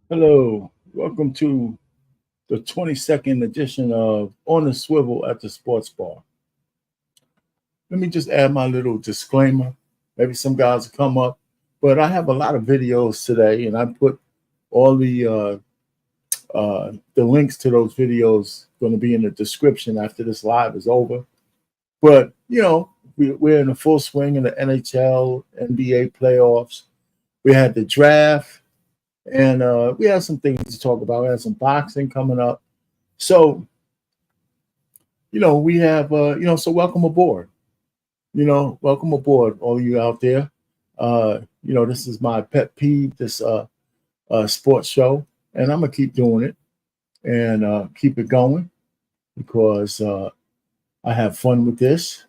Hello, welcome to the 22nd edition of On the Swivel at the Sportsbar. Let me just add my little disclaimer. Maybe some guys will come up, but I have a lot of videos today, and I put all the links to those videos going to be in the description after this live is over. But, you know, we're in the full swing in the NHL, NBA playoffs. We had the draft. And we have some things to talk about. We have some boxing coming up. So, you know, we have, so welcome aboard. Welcome aboard, all of you out there. This is my pet peeve, this sports show. And I'm going to keep doing it and keep it going because I have fun with this.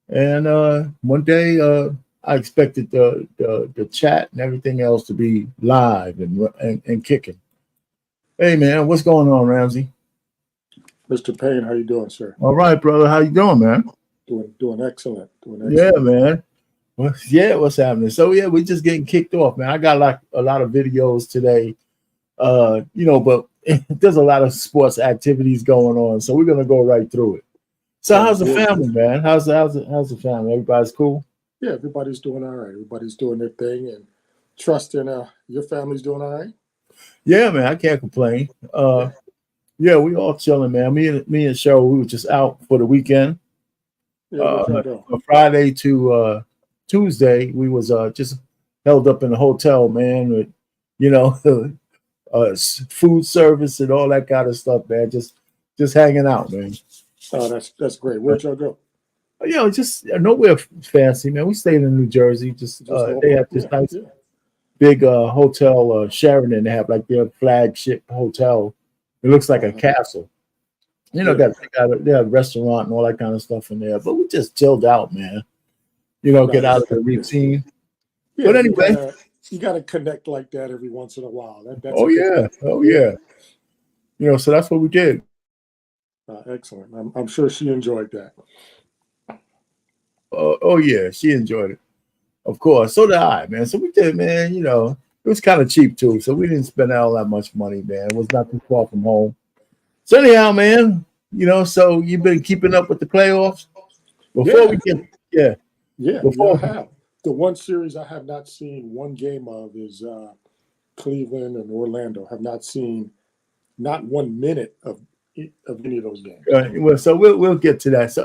And one day, I expected the chat and everything else to be live and kicking. Hey, man, what's going on, Ramsey? Mr. Payne, how you doing, sir? All right, brother. How you doing, man? Doing excellent. Yeah, man. Well, yeah, what's happening? So, yeah, we're just getting kicked off, man. I got like a lot of videos today, but there's a lot of sports activities going on, so we're going to go right through it. So how's the family, man? How's the family? Everybody's cool? Yeah, everybody's doing all right. Everybody's doing their thing, and trusting your family's doing all right. Yeah, man, I can't complain. Yeah, we all chilling, man. Me and Cheryl, we were just out for the weekend. Yeah, from Friday to Tuesday, we was just held up in the hotel, man. With food service and all that kind of stuff, man. Just hanging out, man. Oh, that's great. Where'd y'all go? Just nowhere fancy, man. We stayed in New Jersey. They have this nice big hotel, Sheridan. They have like their flagship hotel. It looks like a castle. They have a restaurant and all that kind of stuff in there. But we just chilled out, man. Get out of the routine. Yeah, but anyway, you got to connect like that every once in a while. Oh yeah. So that's what we did. Excellent. I'm sure she enjoyed that. Oh yeah, she enjoyed it. Of course. So did I, man. So we did, man. It was kind of cheap too. So we didn't spend all that much money, man. It was not too far from home. So anyhow, man, so you've been keeping up with the playoffs? Before I have. The one series I have not seen one game of is Cleveland and Orlando. Have not seen not 1 minute of any of those games. Well, so we'll get to that. So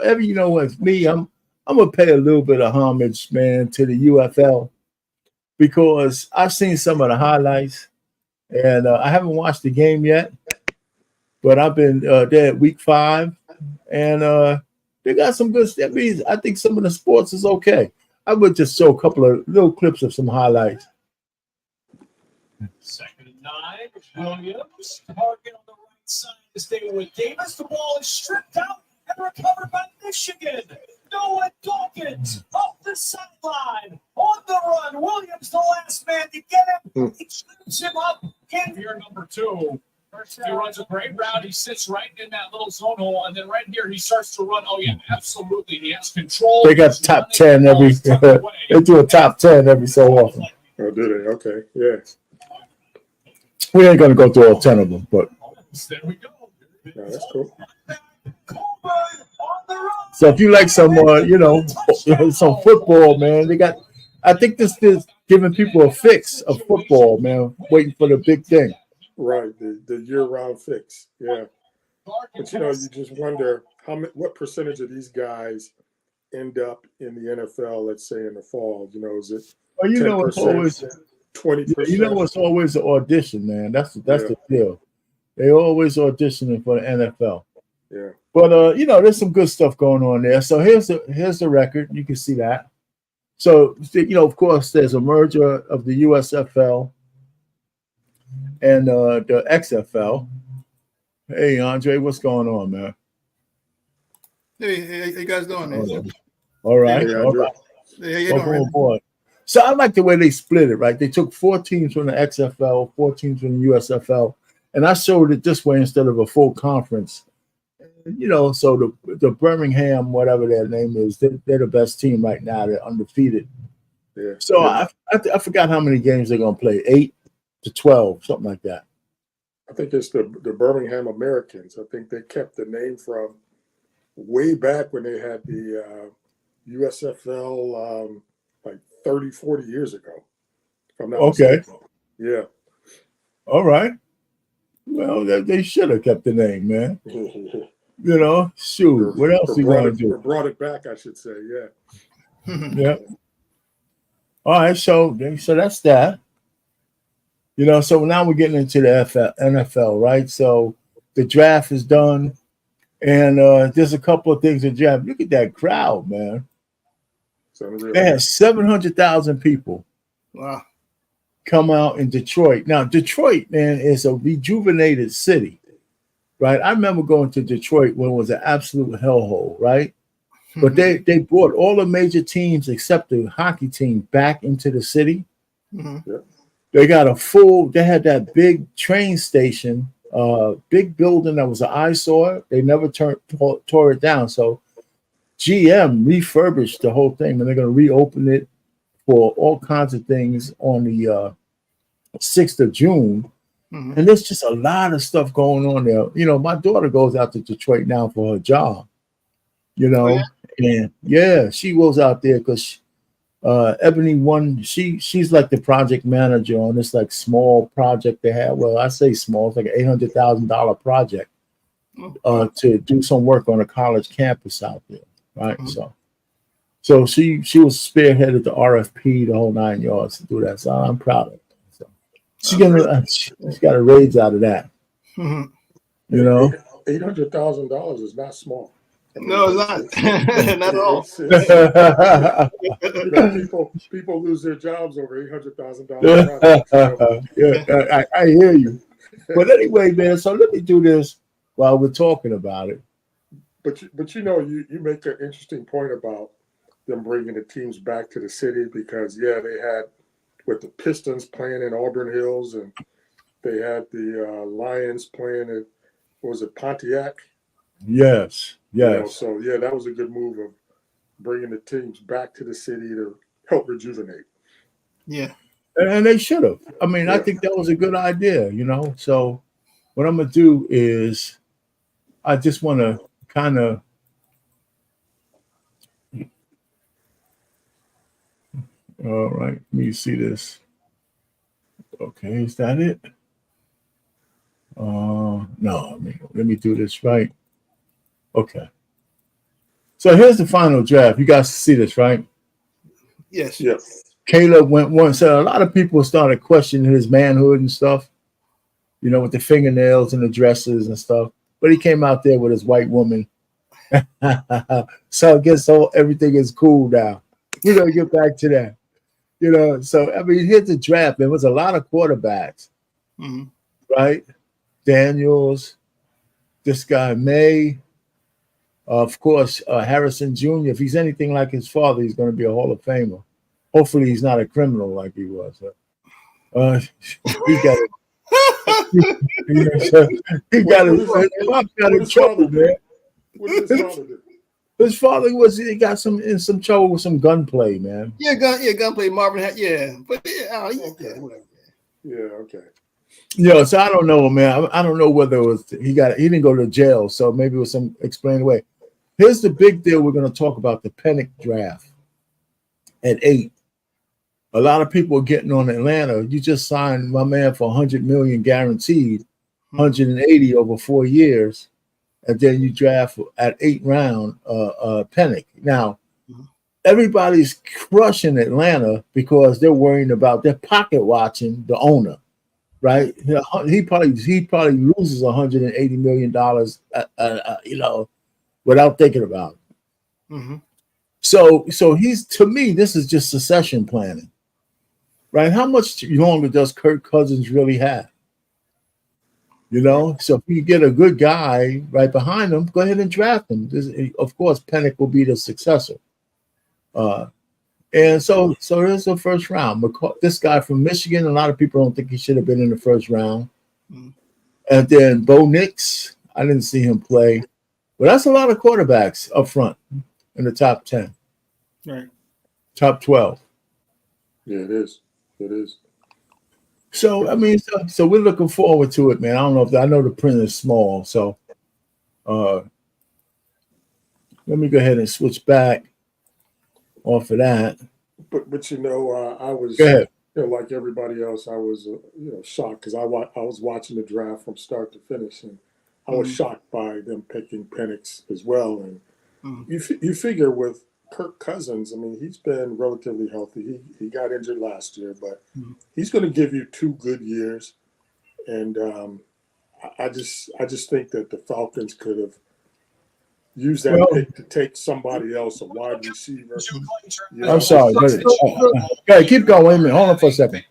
with me, I'm gonna pay a little bit of homage, man, to the UFL because I've seen some of the highlights, and I haven't watched the game yet, but I've been there at week 5, and they got some good. That means I think some of the sports is okay. I would just show a couple of little clips of some highlights. 2nd and 9, Williams target on the right side to stay with Davis. The ball is stripped out and recovered by Michigan. Noah Dawkins off the sideline on the run. Williams, the last man to get him. He scoops him up. Here, number 2. First, he runs a great route. He sits right in that little zone hole, and then right here he starts to run. Oh yeah, absolutely. He has control. They got top 10 every. They do a top 10 every so often. Oh, do they? Okay, yeah. We ain't gonna go through all 10 of them, but there we go. No, that's cool. So if you like some, some football, man, they got. I think this is giving people a fix of football, man, waiting for the big thing. Right, the year-round fix, yeah. But you just wonder what percentage of these guys end up in the NFL. Let's say in the fall, is it? Well, it's always 20%. It's always an audition, man. That's the deal. They always auditioning for the NFL. Yeah. But there's some good stuff going on there. So here's the record. You can see that. So of course, there's a merger of the USFL and the XFL. Hey, Andre, what's going on, man? Hey, how you guys doing, man? All right, Hey, all right. Hey, how you doing, Welcome aboard. So I like the way they split it, right? They took 4 teams from the XFL, 4 teams from the USFL, and I showed it this way instead of a full conference. You know, so the Birmingham, whatever their name is, they're the best team right now. They're undefeated. Yeah. So I forgot how many games they're going to play, 8 to 12, something like that. I think it's the Birmingham Americans. I think they kept the name from way back when they had the USFL like 30, 40 years ago. If I'm not mistaken. Yeah. All right. Well, they should have kept the name, man. You know, shoot. What else you going to do? Brought it back, I should say. Yeah. Yeah. All right. So that's that. You know, so now we're getting into the NFL, right? So the draft is done, and there's a couple of things in draft. Look at that crowd, man. They had 700,000 people. Wow. Come out in Detroit. Now, Detroit, man, is a rejuvenated city, right? I remember going to Detroit when it was an absolute hellhole, right? But they brought all the major teams except the hockey team back into the city. Mm-hmm. Yeah. They got they had that big train station, big building that was an eyesore. They never tore it down. So GM refurbished the whole thing, and they're going to reopen it for all kinds of things on the 6th of June. Mm-hmm. And there's just a lot of stuff going on there. You know, my daughter goes out to Detroit now for her job, you know, and yeah, she goes out there because Ebony she's like the project manager on this like small project they have. Well, I say small, it's like an $800,000 project to do some work on a college campus out there, right? Mm-hmm. So she was spearheaded the RFP, the whole 9 yards to do that. So I'm proud of her. So she got a raise out of that. Mm-hmm. You know, $800,000 is not small. I mean, no, it's not. Not at all. People lose their jobs over $800,000. Yeah, I hear you. But anyway, man, so let me do this while we're talking about it. But you know, you make an interesting point about them bringing the teams back to the city because, they had with the Pistons playing in Auburn Hills and they had the Lions playing at, what was it, Pontiac? Yes. You know, so, that was a good move of bringing the teams back to the city to help rejuvenate. Yeah. And they should have. I mean, I think that was a good idea, you know. So what I'm going to do is I just want to kind of all right, let me see this. Okay, is that it? No, let me do this right. Okay. So here's the final draft. You guys see this, right? Yes. Yes. Caleb went one. So a lot of people started questioning his manhood and stuff, you know, with the fingernails and the dresses and stuff. But he came out there with his white woman. So I guess everything is cool now. We're going to get back to that. You know, so, I mean, here's the draft. There was a lot of quarterbacks, right? Daniels, this guy, May, of course, Harrison Jr. If he's anything like his father, he's going to be a Hall of Famer. Hopefully he's not a criminal like he was. He got it. He got in trouble, man. What did his father do? His father he got in some trouble with some gunplay, man. Gunplay. Marvin had, but whatever. Yeah, okay. Yeah, so I don't know, man. I don't know whether it was he didn't go to jail, so maybe it was some explained away. Here's the big deal we're going to talk about: the Penix draft at 8. A lot of people are getting on Atlanta. You just signed my man for $100 million guaranteed, 180 over 4 years. And then you draft at 8th round Penix. Now, everybody's crushing Atlanta because they're worrying about they're pocket watching the owner, right? He probably loses $180 million, you know, without thinking about it. Mm-hmm. So he's, to me, this is just succession planning, right? How much longer does Kirk Cousins really have? You know, so if you get a good guy right behind him, go ahead and draft him. Of course, Penix will be the successor. And so there's the first round. This guy from Michigan, a lot of people don't think he should have been in the first round. Mm. And then Bo Nix, I didn't see him play. But that's a lot of quarterbacks up front in the top 10. Right. Top 12. Yeah, it is. It is. So, I mean, so we're looking forward to it, man. I don't know I know the print is small. So let me go ahead and switch back off of that. But you know, I was, Go ahead. you know, like everybody else, I was, shocked because I was watching the draft from start to finish, and I was shocked by them picking Penix as well. And you figure with Kirk Cousins, I mean, he's been relatively healthy. He got injured last year, but he's going to give you 2 good years. And I just think that the Falcons could have used that pick to take somebody else, a wide receiver. I'm sorry. Go ahead. Keep going. Wait a minute. Hold on for a second.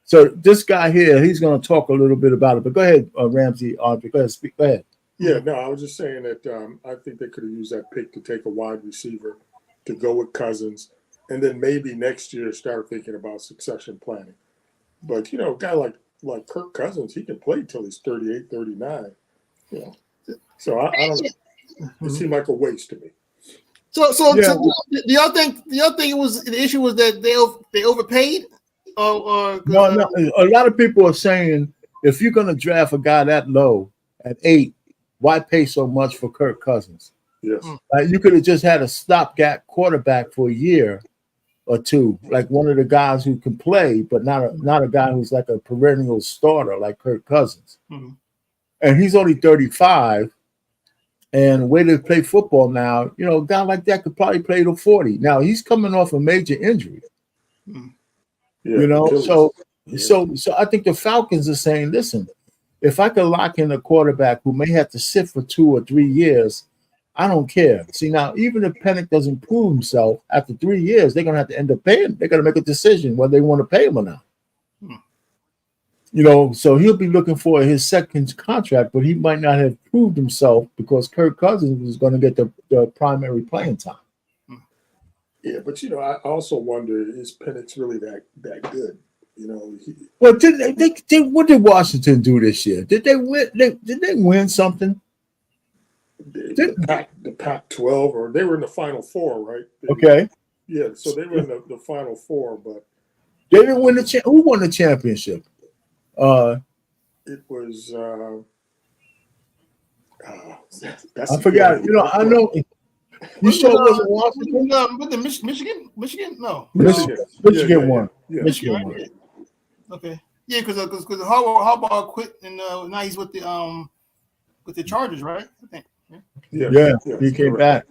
So this guy here, he's going to talk a little bit about it. But go ahead, Ramsey. Go ahead. Speak. Go ahead. Yeah, no, I was just saying that I think they could have used that pick to take a wide receiver to go with Cousins, and then maybe next year start thinking about succession planning. But, you know, a guy like Kirk Cousins, he can play till he's 38, 39. You know. So I don't know. It seemed like a waste to me. So do y'all think it was the issue was that they overpaid? Or No. A lot of people are saying if you're going to draft a guy that low at 8, why pay so much for Kirk Cousins? Yes. You could have just had a stopgap quarterback for a year or two, like one of the guys who can play, but not a guy who's like a perennial starter like Kirk Cousins. Mm-hmm. And he's only 35. And the way they play football now, you know, a guy like that could probably play to 40. Now he's coming off a major injury. Mm-hmm. Yeah, you know, so I think the Falcons are saying, listen, if I could lock in a quarterback who may have to sit for 2 or 3 years, I don't care. See, now, even if Penix doesn't prove himself after 3 years, they're going to have to end up paying. They're going to make a decision whether they want to pay him or not. You know, so he'll be looking for his second contract, but he might not have proved himself because Kirk Cousins was going to get the primary playing time. Yeah, but, you know, I also wonder, is Penix really that good? You know, well, what did Washington do this year? Did they win? Did they win something? The Pac-12, or they were in the Final Four, right? Okay. Yeah, so they were in the Final Four, but they didn't win the who won the championship? It was I forgot. You know, I know. You sure it wasn't Washington? With the Michigan? No. Michigan won. Yeah. Michigan won. Okay. Yeah, because Harbaugh quit, and now he's with the Chargers, right? I think. Yeah, he came back.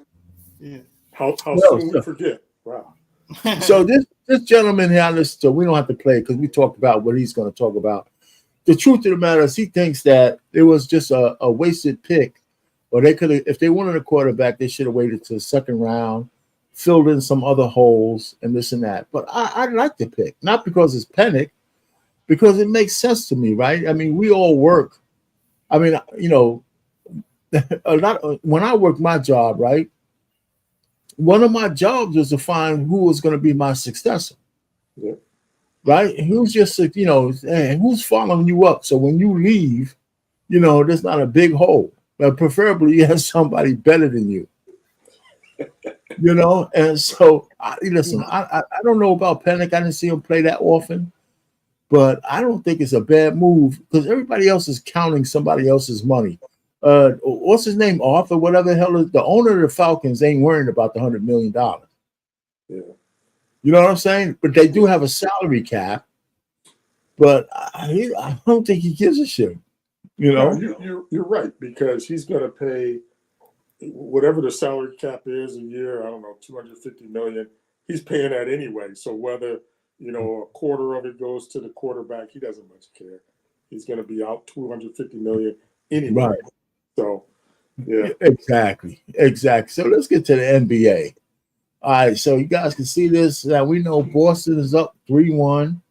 Yeah. How soon we forget? Wow. So this gentleman here, so we don't have to play because we talked about what he's going to talk about. The truth of the matter is he thinks that it was just a wasted pick, or they could have, if they wanted a quarterback, they should have waited to the second round, filled in some other holes and this and that. But I like the pick, not because it's Penix, because it makes sense to me, right? I mean, we all work. I mean, you know, when I worked my job, right? One of my jobs was to find who was going to be my successor. Yeah. Right? Who's just, you know, and who's following you up? So when you leave, you know, there's not a big hole. But preferably you have somebody better than you. You know, and so listen, I don't know about Penix. I didn't see him play that often, but I don't think it's a bad move because everybody else is counting somebody else's money. What's his name? Arthur, whatever the hell is the owner of the Falcons ain't worrying about the $100 million. Yeah. You know what I'm saying? But they do have a salary cap. But I don't think he gives a shit. You know? No, you're right, because he's going to pay whatever the salary cap is a year, I don't know, $250 million. He's paying that anyway. So whether, you know, a quarter of it goes to the quarterback, he doesn't much care. He's going to be out $250 million anyway. Right. So, yeah. Exactly. So let's get to the NBA. All right, so you guys can see this. Now we know Boston is up 3-1.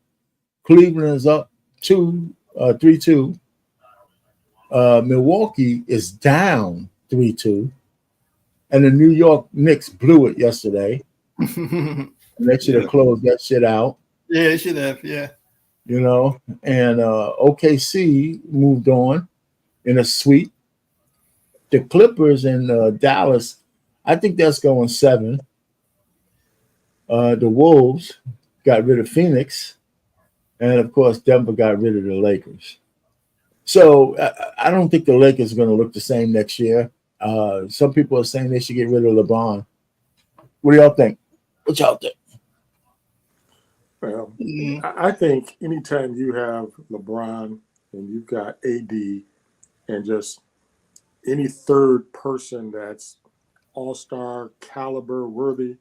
Cleveland is up 3-2. Milwaukee is down 3-2. And the New York Knicks blew it yesterday. And they should have closed that shit out. Yeah, it should have. Yeah. You know, and OKC moved on in a sweep. The Clippers and Dallas, I think that's going 7. The Wolves got rid of Phoenix, and of course Denver got rid of the Lakers. So I don't think the Lakers are going to look the same next year. Some people are saying they should get rid of LeBron. What do y'all think? What y'all think? Well, I think anytime you have LeBron and you've got AD and just any third person that's all-star caliber worthy,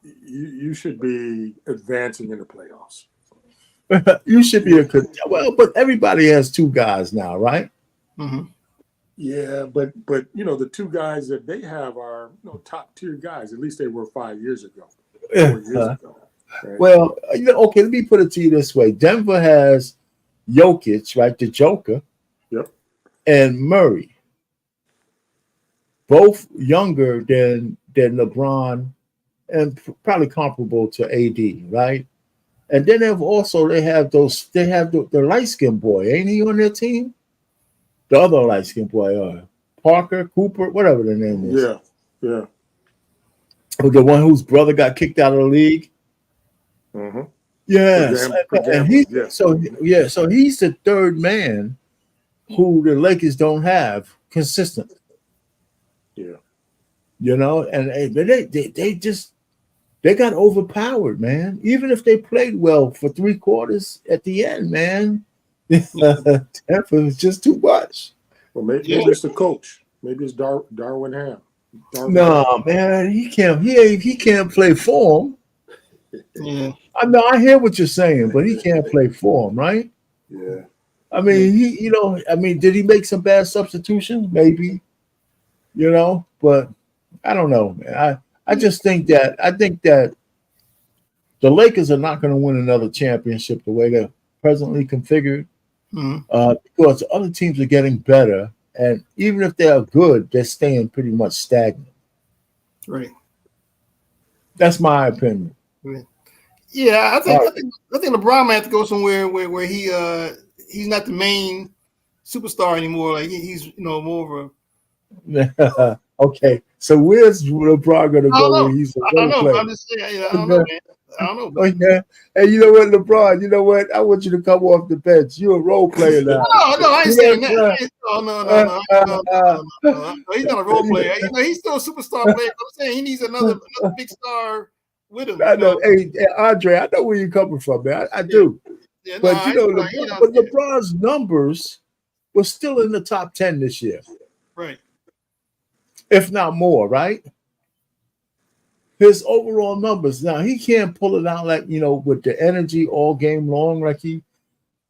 you should be advancing in the playoffs. You should be but everybody has 2 guys now, right? Mm-hmm. Yeah, but the 2 guys that they have are top tier guys. At least they were 5 years ago, 4 years ago. Right? Well, okay, let me put it to you this way. Denver has Jokic, right, the Joker, yep, and Murray, both younger than LeBron and probably comparable to AD, right? And then they have the light-skinned boy, ain't he on their team? The other light-skinned boy, Parker, Cooper, whatever the name is. Yeah. The one whose brother got kicked out of the league. Mm-hmm. Yes. So he's the third man who the Lakers don't have consistent. Yeah. You know, and they got overpowered, man. Even if they played well for 3 quarters at the end, man, that was just too much. Well, maybe it's the coach. Maybe it's Darwin Ham. No, man, he can't play form. Yeah. I hear what you're saying, but he can't play form, right? Yeah. I mean, did he make some bad substitutions? Maybe, but I don't know, man. I think that the Lakers are not going to win another championship the way they're presently configured, because the other teams are getting better, and even if they are good, they're staying pretty much stagnant. Right. That's my opinion. Right. Yeah, I think LeBron might have to go somewhere where he's not the main superstar anymore. Like he's more of a okay. So where's LeBron going to go when he's a role player? I'm just saying, I don't know, man. I don't know. Oh, yeah. Hey, you know what, LeBron? You know what? I want you to come off the bench. You're a role player now. No, I ain't saying that. No. He's not a role player. He's still a superstar player. I'm saying he needs another big star with him. I know. Hey, Andre, I know where you're coming from, man. I do. Yeah, but LeBron's numbers were still in the top 10 this year. Right. If not more, right? His overall numbers. Now, he can't pull it out like, with the energy all game long,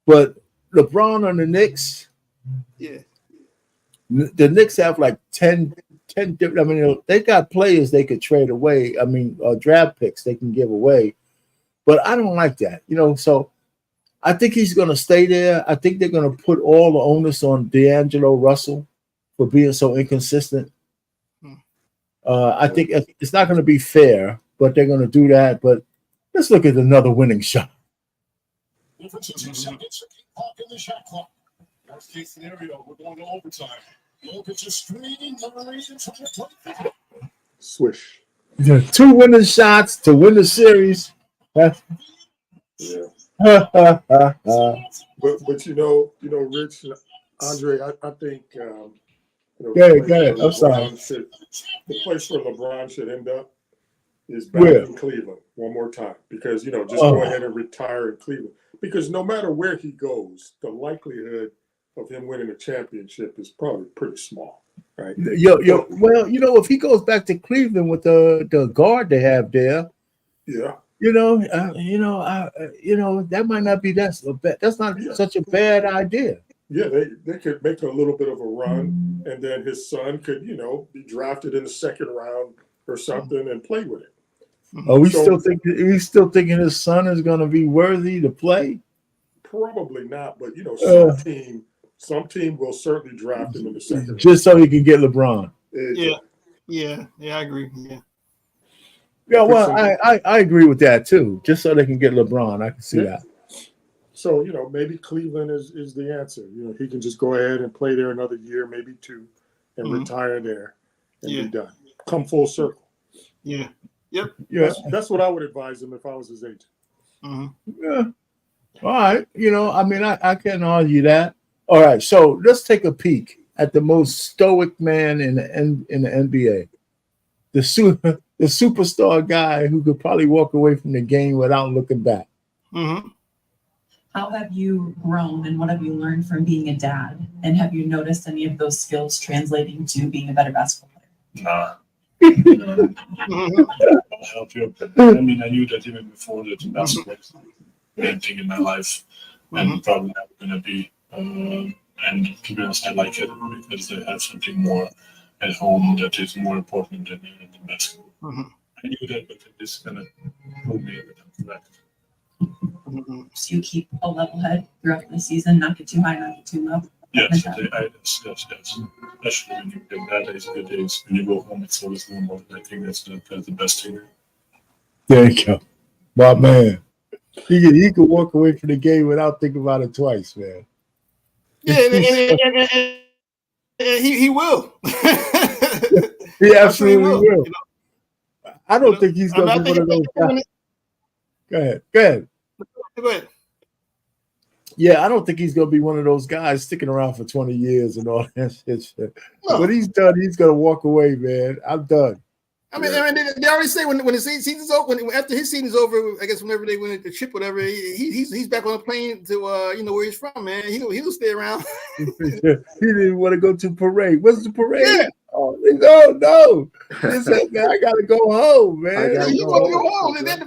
but LeBron on the Knicks, the Knicks have like 10 they got players they could trade away. Draft picks they can give away. But I don't like that, so I think he's going to stay there. I think they're going to put all the onus on D'Angelo Russell for being so inconsistent. I think it's not going to be fair, but they're going to do that. But let's look at another winning shot. Difference is 2 seconds to keep Hawk in the shot clock. Worst case scenario, we're going to overtime. Jokic is screening, Murray in front of 20. Swish. 2 winning shots to win the series. Yeah. But Rich, Andre, I think go ahead. I'm sorry. The place where LeBron should end up is back in Cleveland one more time, because just go ahead and retire in Cleveland, because no matter where he goes, the likelihood of him winning a championship is probably pretty small, right? Well, if he goes back to Cleveland with the guard they have there, that might not be that's not such a bad idea. Yeah, they could make a little bit of a run, and then his son could, be drafted in the 2nd round or something and play with it. Are we still thinking his son is going to be worthy to play? Probably not, but some team will certainly draft him in the 2nd just so he can get LeBron. Yeah, I agree. Yeah. Yeah, well, I agree with that too. Just so they can get LeBron, I can see that. So maybe Cleveland is the answer. He can just go ahead and play there another year, maybe two, and retire there and be done. Come full circle. Yeah. Yep. Yeah. That's what I would advise him if I was his agent. Yeah. All right. I mean, I can't argue that. All right. So let's take a peek at the most stoic man in the NBA. The superstar guy who could probably walk away from the game without looking back. How have you grown and what have you learned from being a dad? And have you noticed any of those skills translating to being a better basketball player? Nah. Help you. I mean, I knew that even before that basketball was the main thing in my life, and probably never gonna be. And to be honest, I like it because they have something more at home that is more important than basketball. I knew that, but this kind of told me that I'm correct. So you keep a level head throughout the season, not get too high, not get too low. Yes. Especially when you get bad days, good days. When you go home, it's always normal. I think that's the best thing. There you go, my man. He could walk away from the game without thinking about it twice, man. Yeah, and he will. He absolutely will. I don't think he's going to be one of those guys. Go ahead. Go ahead. Yeah, I don't think he's going to be one of those guys sticking around for 20 years and all that shit. No. When he's done, he's going to walk away, man. I'm done. I mean, they already say when the season's over, after his season's over, I guess whenever they win the chip, whatever, he's back on a plane to where he's from, man. He'll stay around. He didn't want to go to parade. What's the parade? Yeah. Oh, no. He said, man, I gotta go home, man. He want to go home, and then the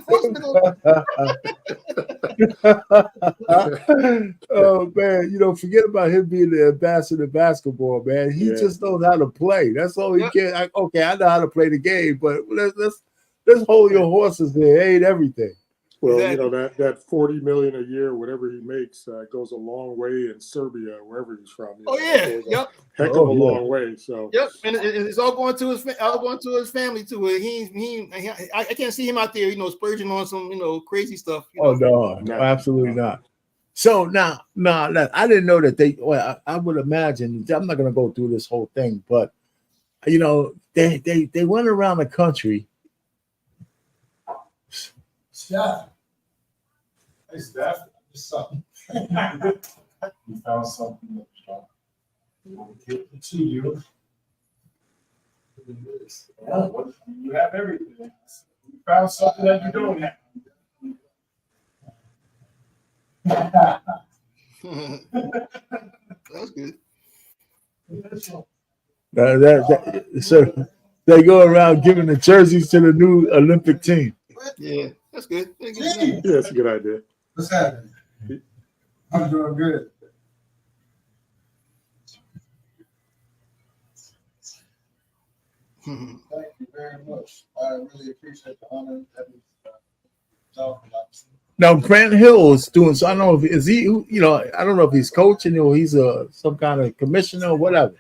Oh man, forget about him being the ambassador of basketball, man. He just knows how to play. That's all he can. I know how to play the game, but let's hold your horses there. It ain't everything. Well, that $40 million a year, whatever he makes, goes a long way in Serbia, wherever he's from. Yep. Heck of a long way. So and it's all going to his family too. I can't see him out there, splurging on some crazy stuff. Oh no, absolutely not. So now, I didn't know that they. Well, I would imagine. I'm not going to go through this whole thing, but they went around the country. Steph. Hey, Steph. Just something. You found something that will give it to you. Yeah, you have everything. You found something that you don't have. That's good. So they go around giving the jerseys to the new Olympic team. Yeah, that's good. Yeah, that's a good idea. What's happening? I'm doing good. Thank you very much. I really appreciate the honor that we talking about. Now Grant Hill is doing so. I don't know if is he. I don't know if he's coaching or he's some kind of commissioner or whatever.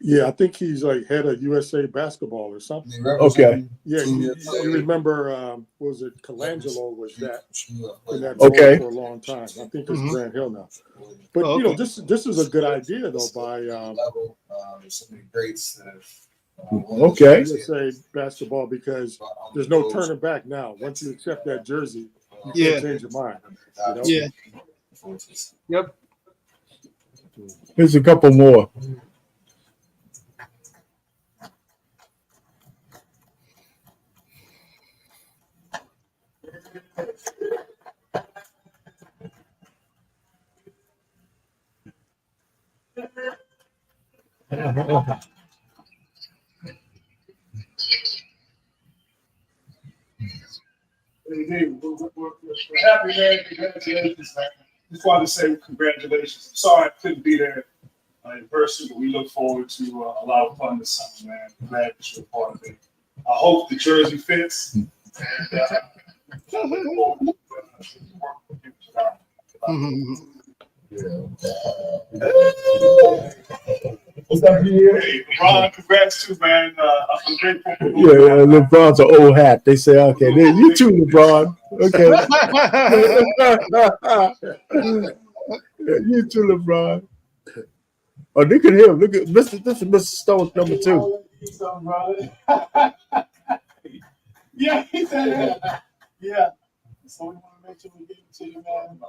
Yeah, I think he's like head of USA basketball or something. Okay. Yeah, you remember, what was it? Colangelo was that in that okay for a long time. I think it's Grant Hill now. But this is a good idea though by there's so many greats that okay USA basketball because there's no turning back now. Once you accept that jersey, you can't change your mind. Yeah. Yep. Here's a couple more. We're happy, man. Congratulations, man. Just wanted to say congratulations. Sorry I couldn't be there in person, but we look forward to a lot of fun this summer, man. I'm glad that you're a part of it. I hope the jersey fits. And Hey, Ron, congrats too, man. I'm grateful. Yeah, LeBron's an old hat. They say, okay, then you too, LeBron. Okay. You too, LeBron. Oh, look at him. Look at this is Mr. Stone's number 2. Yeah, he said that. Yeah. So we want to make sure we give it to you, man.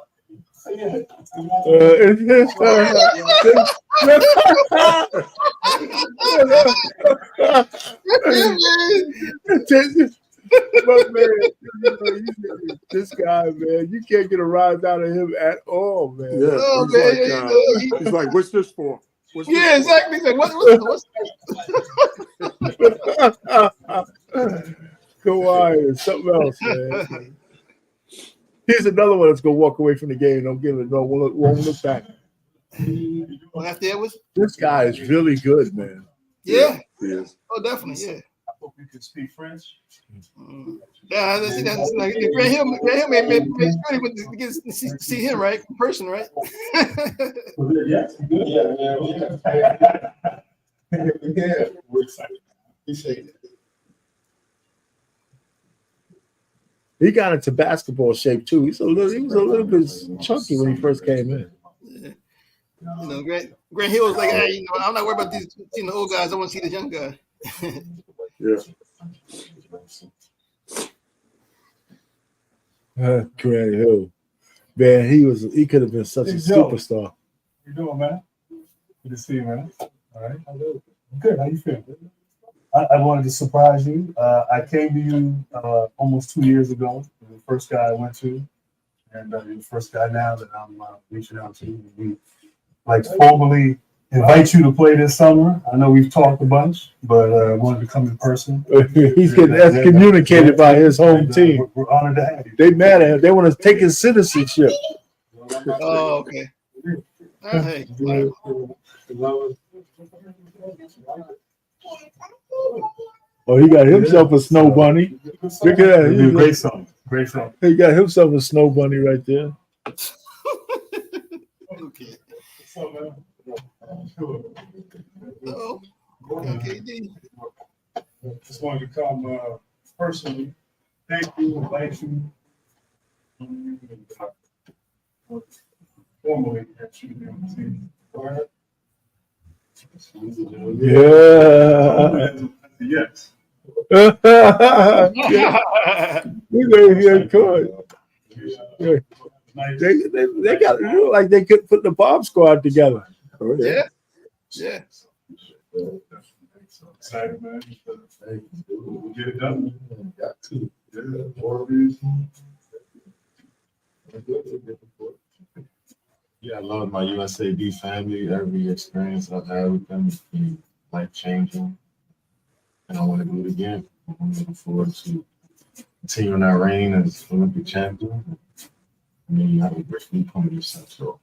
But man, this guy, man, you can't get a rise out of him at all, man. Yeah, Oh, he's, man, like, he's like, what's this for? What's this yeah, for? exactly. He's like, what's Kawhi is something else, man. Here's another one that's gonna walk away from the game. Don't give it. Won't look back. well, after that was? This guy is really good, man. Yeah. He is. Oh, definitely. Yeah. I hope you can speak French. Yeah, I see that. It's like Grant Hill made to get to see him right in person, right? Yes. Yeah. We're excited. Appreciate it. He got into basketball shape too. He was a little bit chunky when he first came in. Yeah. You know, Grant Hill was like, hey, you know, I'm not worried about these old guys. I want to see the young guy. Yeah. Grant Hill, man, he could have been such a superstar. How you doing, man? Good to see you, man. All right. Good. How you feel? I wanted to surprise you. I came to you almost 2 years ago. You're the first guy I went to, and you're the first guy now that I'm reaching out to. We like formally invite you to play this summer. I know we've talked a bunch, but I wanted to come in person. He's getting excommunicated by his home team. We're honored to have you. They mad at him. They want to take his citizenship. Oh, okay. Hey, Oh, he got himself a snow bunny. Look at that. Great song. Great song. He got himself a snow bunny right there. okay. Oh, Okay. just wanted to come personally. Thank you, invite you. Formally, actually, on the team. All right. Yeah. Yes. We made here good. Yeah. They got to look like they could put the bomb squad together. Oh, yeah. Yeah. Excited, man. We'll get it done. Got to. Yeah, I love my USAB family. Every experience I've had with them has been life-changing. And I want to do it again. I'm looking forward to continuing that reign as Olympic champion. I mean, I have a great coming this time, so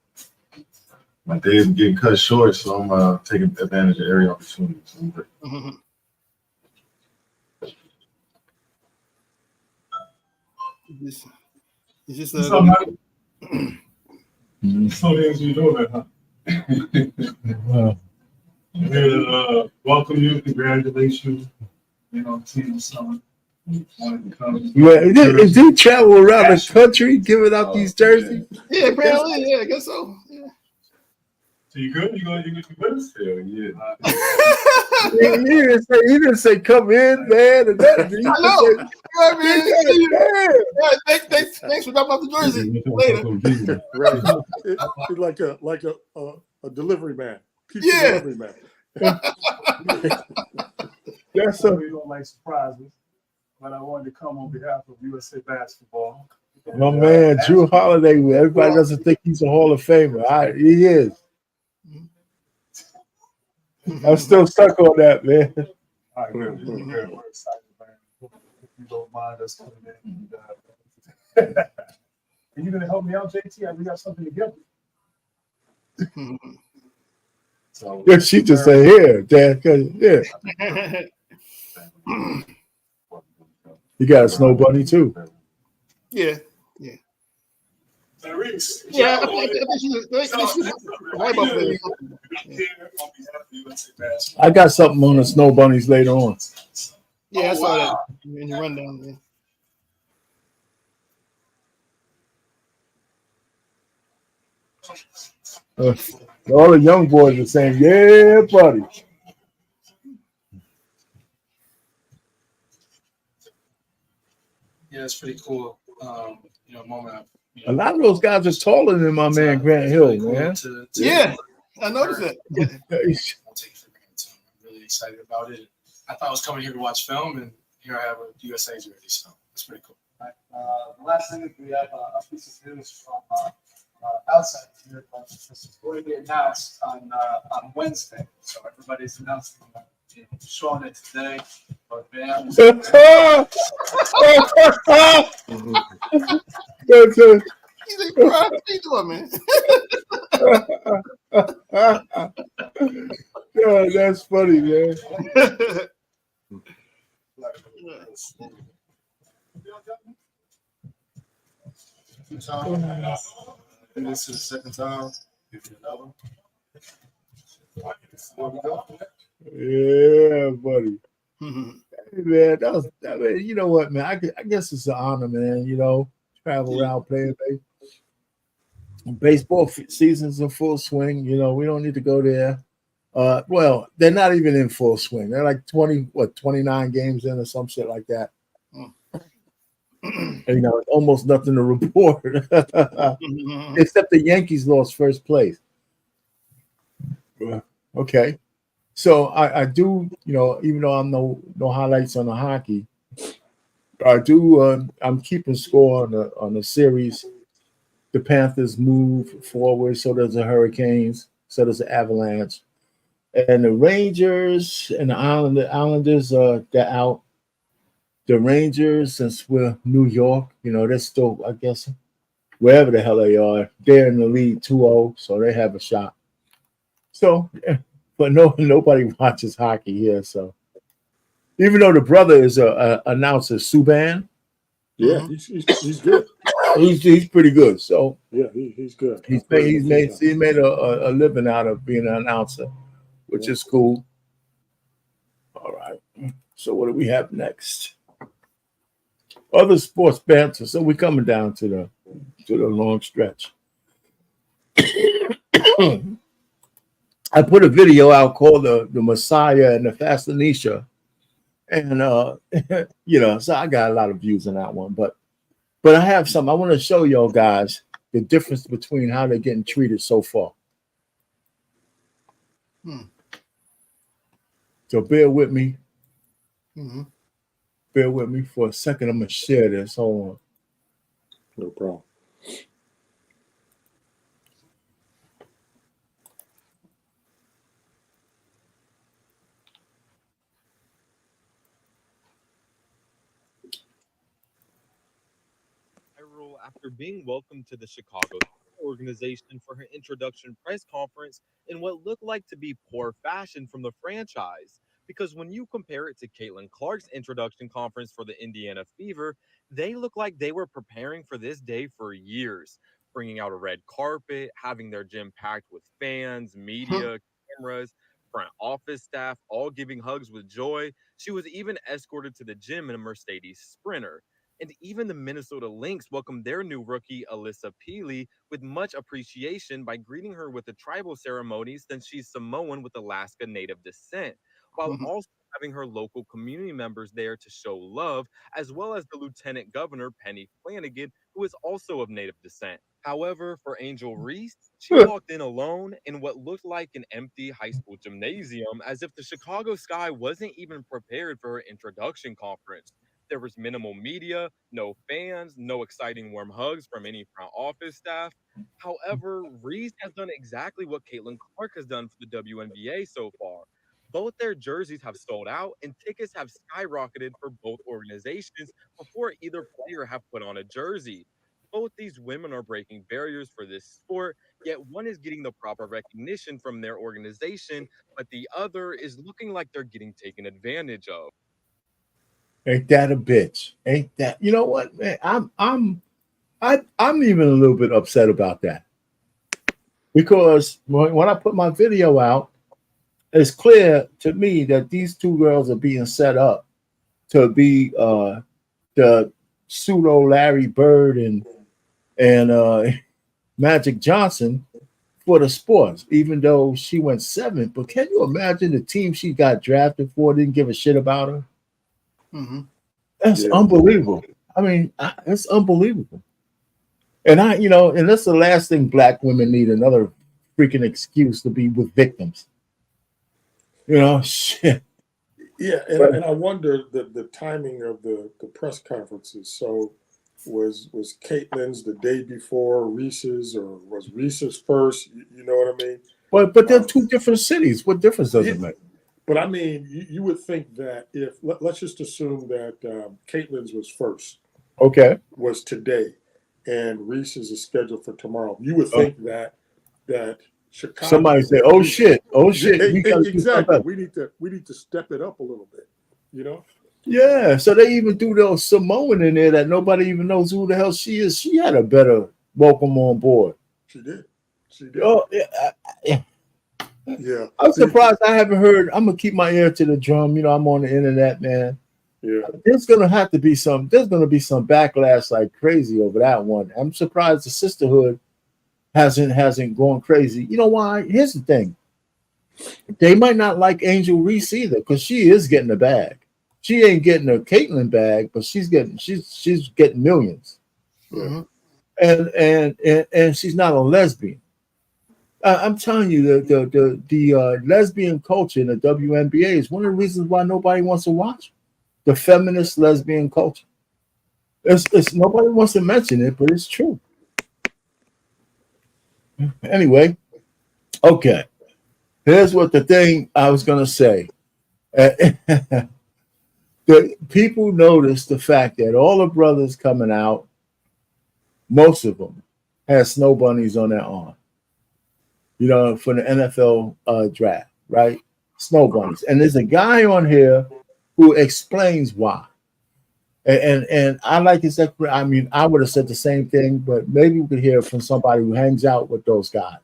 my days are getting cut short, so I'm taking advantage of every opportunity. So It's just So as you know that, huh? Wow. Welcome you, congratulations. You know, team summer. Is he travel around the country giving out these jerseys? yeah, apparently, yeah, I guess so. Yeah. So you good? You going to with us? hell yeah. He didn't say come in, man. And that, he I know. said, You know what I mean? Thanks for dropping off the jersey later. Right. He's like a delivery man. Yeah. Delivery man. That's We don't like surprises, but I wanted to come on behalf of USA Basketball. my man, Drew Holiday. Everybody doesn't think he's a Hall of Famer. He is. I'm still stuck on that, man. All right, we're excited, man. If you don't mind us coming in. And, are you going to help me out, JT? We got something together. So, Yeah, she just say here, Dad. Yeah, you got a snow bunny too. Yeah. Reese. Yeah, I think she's a volleyball player. I got something on the Snow Bunnies later on. Yeah, I saw that in your rundown. Man. All the young boys are saying, "Yeah, buddy." Yeah, it's pretty cool. Moment. A lot of those guys are taller than my man Grant Hill, really cool man. Yeah, I noticed that. I'll take it for granted. I'm really excited about it. I thought I was coming here to watch film, and here I have a USA's ready, so it's pretty cool. The last thing is we have a piece of news from outside here, but this is going to be announced on Wednesday. So everybody's announcing, showing it today. But man, He's like, bro, what are you doing, man? Yeah, that's funny, man. This is the second time. Give me another. There we go. Yeah, buddy. Hey, man, I mean, you know what, man? I guess it's an honor, man. You know, travel around playing baseball season's in full swing. You know, we don't need to go there. Well, they're not even in full swing. They're like 29 games in or some shit like that. And, you know, almost nothing to report, except the Yankees lost first place. Okay. So I do, you know, even though I'm no highlights on the hockey, I do. I'm keeping score on the series. The Panthers move forward, so does the Hurricanes, so does the Avalanche, and the Rangers and the Islanders. They're out. The Rangers, since we're New York, you know, they're still, I guess, wherever the hell they are, they're in the lead 2-0, so they have a shot. So. But nobody watches hockey here. So even though the brother is a announcer, Subban, Yeah, he's good. he's pretty good. So Yeah, he's good. He made a living out of being an announcer, which is cool. All right. So what do we have next? Other sports banter. So we're coming down to the long stretch. I put a video out called the Messiah and the Fastinisha. And you know, so I got a lot of views on that one. But I have some. I want to show y'all guys the difference between how they're getting treated so far. So bear with me. Bear with me for a second. I'm gonna share this. Hold on. No problem. After being welcomed to the Chicago organization for her introduction press conference in what looked like to be poor fashion from the franchise. Because when you compare it to Caitlin Clark's introduction conference for the Indiana Fever, they look like they were preparing for this day for years, bringing out a red carpet, having their gym packed with fans, media, cameras, front office staff, all giving hugs with joy. She was even escorted to the gym in a Mercedes Sprinter. And even the Minnesota Lynx welcomed their new rookie, Alyssa Peely, with much appreciation by greeting her with the tribal ceremonies since she's Samoan with Alaska Native descent, while also having her local community members there to show love, as well as the Lieutenant Governor, Penny Flanagan, who is also of Native descent. However, for Angel Reese, she walked in alone in what looked like an empty high school gymnasium, as if the Chicago Sky wasn't even prepared for her introduction conference. There was minimal media, no fans, no exciting warm hugs from any front office staff. However, Reese has done exactly what Caitlin Clark has done for the WNBA so far. Both their jerseys have sold out and tickets have skyrocketed for both organizations before either player have put on a jersey. Both these women are breaking barriers for this sport, yet one is getting the proper recognition from their organization, but the other is looking like they're getting taken advantage of. Ain't that a bitch? Ain't that? You know what, man? I'm even a little bit upset about that because when I put my video out, it's clear to me that these two girls are being set up to be the pseudo Larry Bird and Magic Johnson for the sports, even though she went 7th. But can you imagine the team she got drafted for didn't give a shit about her? Mm-hmm. That's unbelievable. I mean, it's unbelievable. And and that's the last thing black women need, another freaking excuse to be with victims. Shit. Yeah, and I wonder the timing of the press conferences. So was Caitlin's the day before Reese's, or was Reese's first? You know what I mean? But they're two different cities. What difference does it make? But I mean, you would think that if let's just assume that Caitlin's was first, okay, was today, and Reese's is scheduled for tomorrow. You would think that Chicago. Somebody say, "Oh shit, exactly." We need to step it up a little bit. Yeah, so they even do those Samoan in there that nobody even knows who the hell she is. She had a better welcome on board. She did. Oh, yeah. I'm surprised I haven't heard. I'm gonna keep my ear to the drum. I'm on the internet, man. Yeah. There's gonna be some backlash like crazy over that one. I'm surprised the sisterhood hasn't gone crazy. You know why? Here's the thing. They might not like Angel Reese either, because she is getting a bag. She ain't getting a Caitlyn bag, but she's getting millions. Mm-hmm. And she's not a lesbian. I'm telling you, the lesbian culture in the WNBA is one of the reasons why nobody wants to watch the feminist lesbian culture. It's nobody wants to mention it, but it's true. Anyway, okay. Here's what the thing I was gonna say. The people notice the fact that all the brothers coming out, most of them had snow bunnies on their arm. For the NFL draft, right? Snow bunnies. And there's a guy on here who explains why. And I like his. I mean, I would have said the same thing, but maybe we could hear from somebody who hangs out with those guys.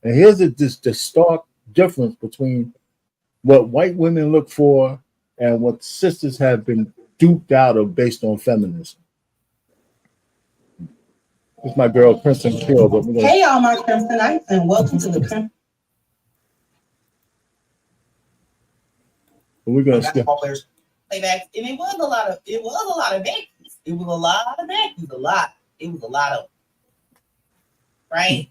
And here's the stark difference between what white women look for and what sisters have been duped out of based on feminism. It's my girl Princeton Kill. Hey, all my Crimsonites, and welcome to the We're gonna basketball players playbacks, and it was a lot of Becky's. It was a lot of Becky's. It was a lot of, right?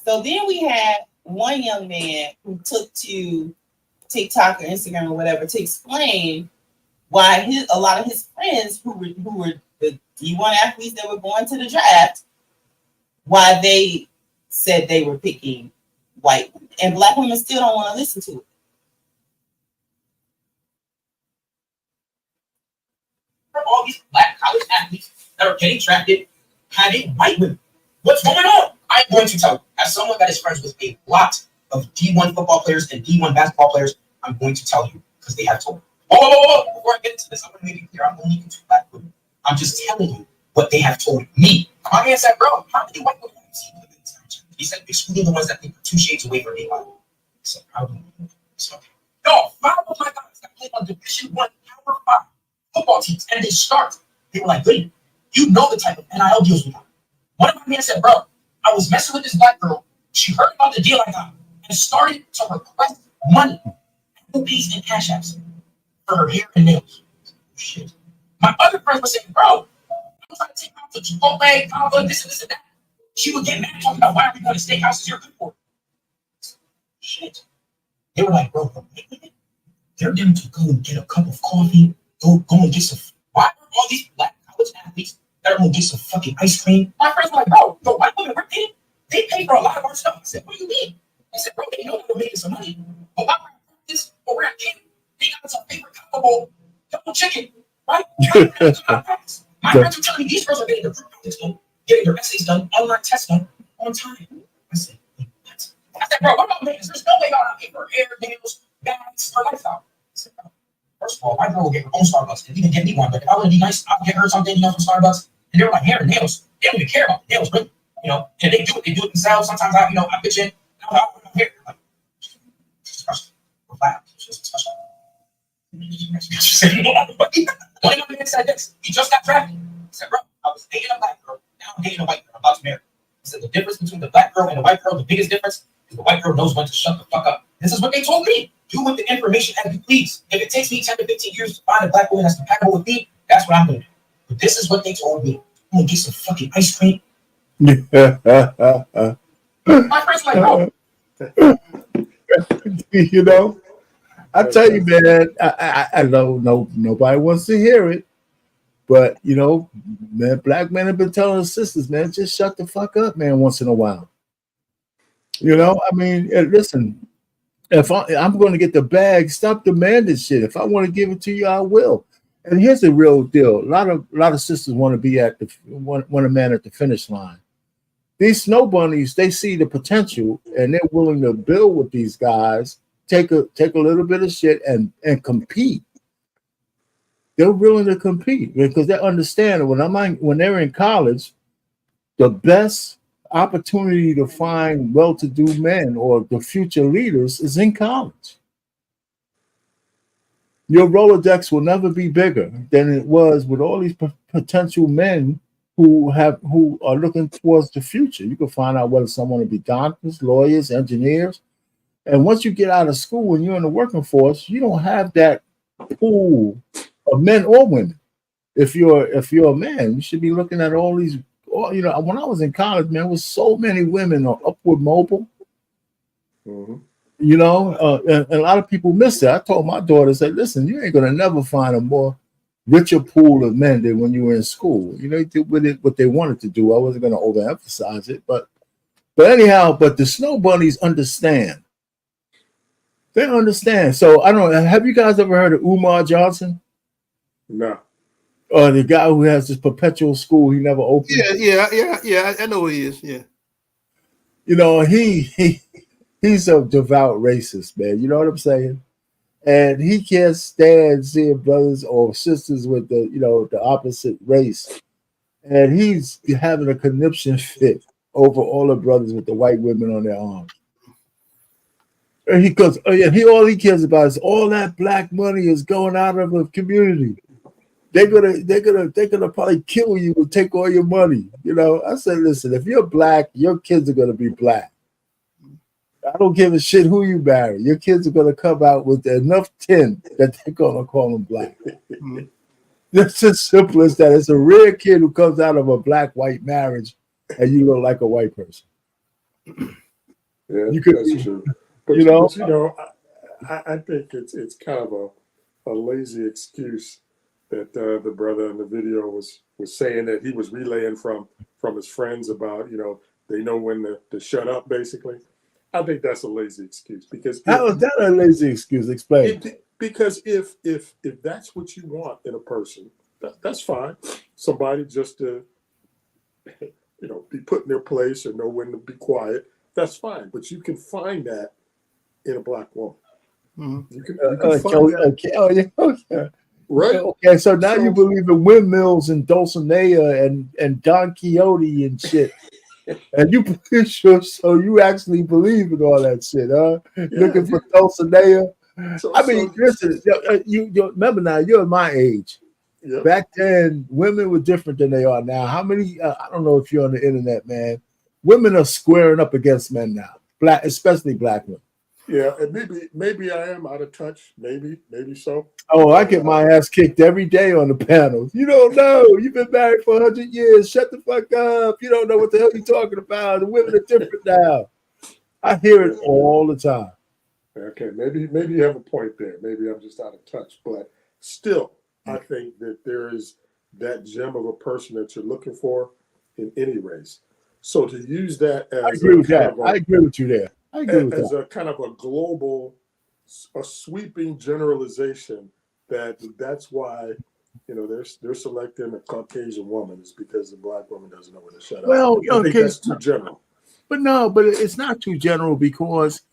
So then we had one young man who took to TikTok or Instagram or whatever to explain why a lot of his friends who were the D1 athletes that were going to the draft, why they said they were picking white women, and black women still don't want to listen to it. All these black college athletes that are getting drafted having white women. What's going on? I'm going to tell you, as someone that is friends with a lot of D1 football players and D1 basketball players, I'm going to tell you because they have told me. Whoa. Before I get into this, I'm going to make it clear I'm only into black women. I'm just telling you what they have told me. My man said, bro, how many white women have you seen within this country? He said, excluding the ones that think 2 shades away from me. I said, how do you know? So, no, 5 of my guys that played on Division I Power 5 football teams, and they start. They were like, good, you know the type of NIL deals we got. One of my men said, bro, I was messing with this black girl. She heard about the deal I got and started to request money, rupees and cash apps for her hair and nails. Shit. My other friends were saying, bro, I'm trying to take her out to Chipotle, Kava, this and that. She would get mad talking about why are we going to steakhouses you're good for. Shit. They were like, bro, they're down to go and get a cup of coffee, go and get some. Why are all these black college athletes that are going to get some fucking ice cream? My friends were like, bro, the white women we're getting, they pay for a lot of our stuff. I said, what do you mean? They said, bro, they know that we're making some money. But while we're at practice or we're at camp, they got some favorite Taco Bowl, double chicken, right? My friends were telling me these girls are getting their group projects done, getting their essays done, online tests done on time. I said, what? I said, bro, what about ladies? There's no way y'all not pay for hair, nails, bags, or lifestyle. I said, bro, first of all, my girl will get her own Starbucks and even get me one. But if I want to be nice, I'll get her something, from Starbucks. And they were like, hair and nails. They don't even care about the nails, really. You know, and they do it themselves. Sometimes I pitch in. I'm here. Like, one of my men said this. He just got drafted. He said, bro, I was dating a black girl. Now I'm dating a white girl. I'm about to marry. He said the difference between the black girl and the white girl, the biggest difference is the white girl knows when to shut the fuck up. This is what they told me. Do with the information as you please. If it takes me 10 to 15 years to find a black woman that's compatible with me, that's what I'm going to do. But this is what they told me. I'm going to get some fucking ice cream. My friends like, oh. You know, I tell you, man, I know nobody wants to hear it, but you know, man, black men have been telling their sisters, man, just shut the fuck up, man, once in a while. You know, I mean, listen, if I'm going to get the bag, stop demanding shit. If I want to give it to you, I will. And here's the real deal: a lot of sisters want to be want a man at the finish line. These snow bunnies, they see the potential and they're willing to build with these guys, take a little bit of shit and compete. They're willing to compete because they understand when they're in college, the best opportunity to find well-to-do men or the future leaders is in college. Your Rolodex will never be bigger than it was with all these potential men who are looking towards the future. You can find out whether someone will be doctors, lawyers, engineers. And once you get out of school and you're in the working force, you don't have that pool of men or women. If you're a man, you should be looking at all these. You know, when I was in college, man, there was so many women on Upward Mobile. Mm-hmm. You know, and a lot of people miss it. I told my daughter, I said, listen, you ain't gonna never find a more richer pool of men than when you were in school. You know, they did with it what they wanted to do. I wasn't going to overemphasize it, but anyhow, but the snow bunnies understand. They understand. So I don't know. Have you guys ever heard of Umar Johnson? No. The guy who has this perpetual school he never opened. Yeah. I know who he is. Yeah. You know, he's a devout racist, man. You know what I'm saying? And he can't stand seeing brothers or sisters with the opposite race. And he's having a conniption fit over all the brothers with the white women on their arms. And he goes, all he cares about is all that black money is going out of the community. They're gonna probably kill you and take all your money. You know, I said, listen, if you're black, your kids are gonna be black. I don't give a shit who you marry. Your kids are going to come out with enough tin that they're going to call them black. It's as simple as that. It's a rare kid who comes out of a black-white marriage and you look like a white person. Yeah, that's true. But I think it's kind of a lazy excuse that the brother in the video was saying that he was relaying from his friends about, they know when to shut up, basically. I think that's a lazy excuse because how is that a lazy excuse? Explain. Because if that's what you want in a person, that's fine. Somebody just to be put in their place or know when to be quiet. That's fine. But you can find that in a black woman. Mm-hmm. You can find that. Okay. Right. Okay. So now you believe in windmills and Dulcinea and Don Quixote and shit. And you actually believe in all that shit, huh? Yeah, looking for Dulcinea. Listen, you remember now, you're my age. Yep. Back then, women were different than they are now. How many, I don't know if you're on the internet, man. Women are squaring up against men now, especially black women. Yeah, and maybe I am out of touch. Maybe so. Oh, I get my ass kicked every day on the panels. You don't know. You've been married for 100 years. Shut the fuck up. You don't know what the hell you're talking about. The women are different now. I hear it all the time. Okay, maybe you have a point there. Maybe I'm just out of touch. But still, I think that there is that gem of a person that you're looking for in any race. So to use that as I agree with that. I agree with you there. As a kind of a global, a sweeping generalization that's why they're selecting a Caucasian woman is because the black woman doesn't know when to shut up. Well, I think that's too general. But it's not too general because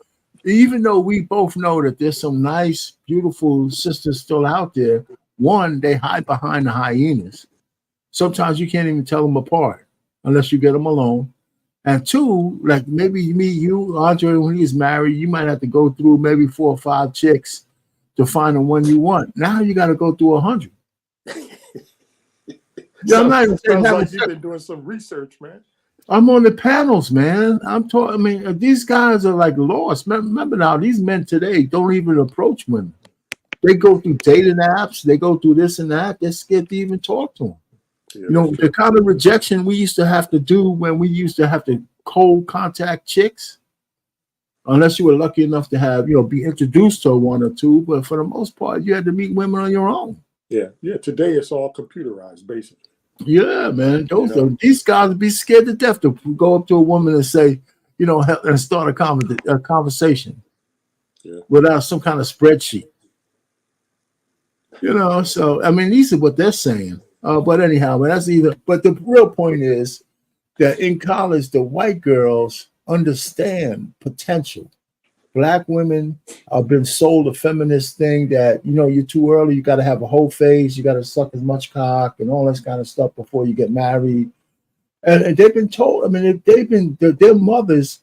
even though we both know that there's some nice, beautiful sisters still out there, one, they hide behind the hyenas. Sometimes you can't even tell them apart. unless you get them alone. And two, like maybe me, you, Andre, when he's married, you might have to go through maybe 4 or 5 chicks to find the one you want. Now you got to go through 100. Yeah, I'm not even saying sounds like you've been doing some research, man. I'm on the panels, man. I'm talking. I mean, these guys are like lost. Remember now, these men today don't even approach women. They go through dating apps. They go through this and that. They're scared to even talk to them. Yeah, You know, the kind of rejection we used to have to do when we used to have to cold contact chicks, unless you were lucky enough to have, you know, be introduced to one or two. But for the most part, you had to meet women on your own. Yeah. Today it's all computerized, basically. Yeah, man. These guys would be scared to death to go up to a woman and say, you know, and start a conversation without some kind of spreadsheet. You know, so I mean, these are what they're saying. But anyhow, that's either. But the real point is that in college, the white girls understand potential. Black women have been sold a feminist thing that, you know, you're too early. You got to have a whole phase. You got to suck as much cock and all this kind of stuff before you get married. And they've been told. I mean, their mothers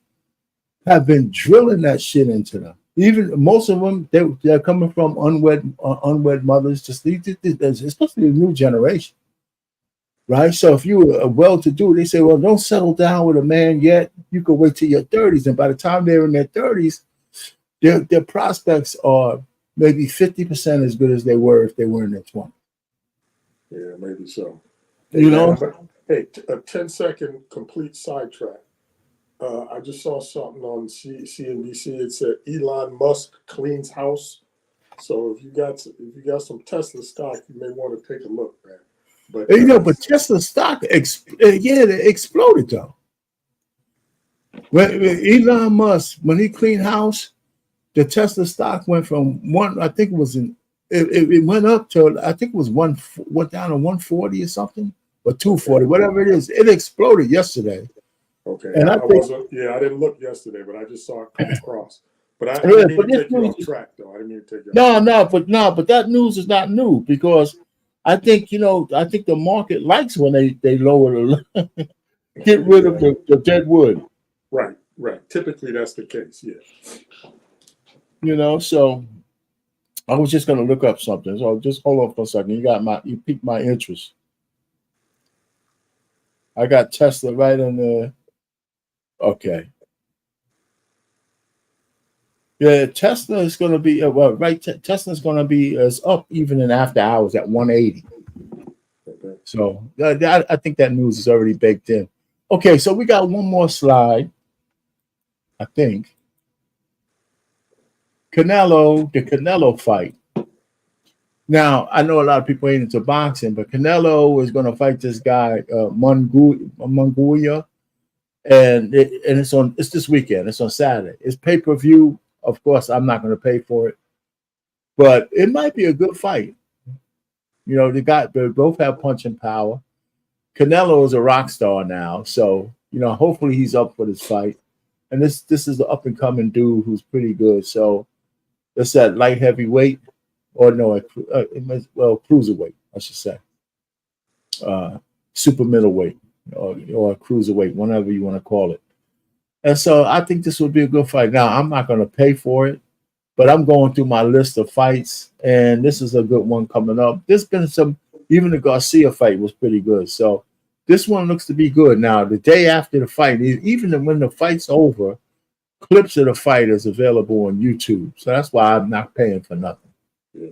have been drilling that shit into them. Even most of them, they're coming from unwed mothers, especially the new generation, right? So if you were well-to-do, they say, well, don't settle down with a man yet. You can wait till your 30s, and by the time they're in their 30s, their prospects are maybe 50% as good as they were if they were in their 20s. Yeah, maybe so. You know. Hey, a 10-second complete sidetrack. I just saw something on CNBC. It said Elon Musk cleans house. So if you got some Tesla stock, you may want to take a look, man. But you know, but Tesla stock, they exploded though. When Elon Musk, when he cleaned house, the Tesla stock went from one. I think it was it went up to, I think it was went down to 140 or something, or 240, whatever it is. It exploded yesterday. Okay, and I didn't look yesterday, but I just saw it come across. But I didn't mean to take you off track, though. I didn't mean to take you off track. But that news is not new, because I think, the market likes when they lower the get rid of the dead wood. Right. Typically, that's the case, yeah. So I was just going to look up something. So just hold on for a second. You piqued my interest. I got Tesla right in the. Okay. Yeah, Tesla is going to be Tesla is going to be up even in after hours at 180. Okay. So I think that news is already baked in. Okay, so we got one more slide. I think the Canelo fight. Now I know a lot of people ain't into boxing, but Canelo is going to fight this guy Munguia. And it's this weekend. It's on Saturday. It's pay-per-view. Of course, I'm not going to pay for it, but it might be a good fight. They both have punching power. Canelo is a rock star now, so hopefully he's up for this fight. And this is the up and coming dude who's pretty good. So it's at light heavyweight, or no, cruiserweight, I should say, super middleweight. Or cruiserweight, whatever you want to call it. And so I think this would be a good fight. Now, I'm not going to pay for it, but I'm going through my list of fights, and this is a good one coming up. There's been even the Garcia fight was pretty good. So this one looks to be good. Now, the day after the fight, even when the fight's over, clips of the fight is available on YouTube. So that's why I'm not paying for nothing. Yeah.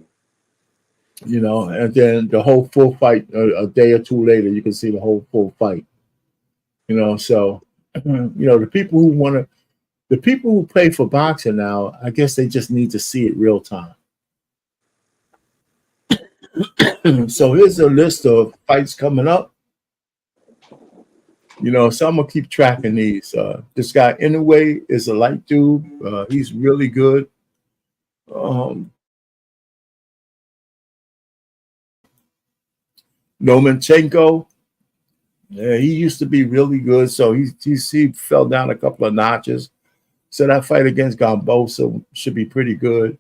And then the whole full fight a day or two later, you can see the whole full fight. So the people who pay for boxing now, I guess they just need to see it real time. So here's a list of fights coming up. So I'm gonna keep tracking these. This guy anyway is a light dude. He's really good. Lomachenko, he used to be really good, so he fell down a couple of notches. So that fight against Gamboa should be pretty good.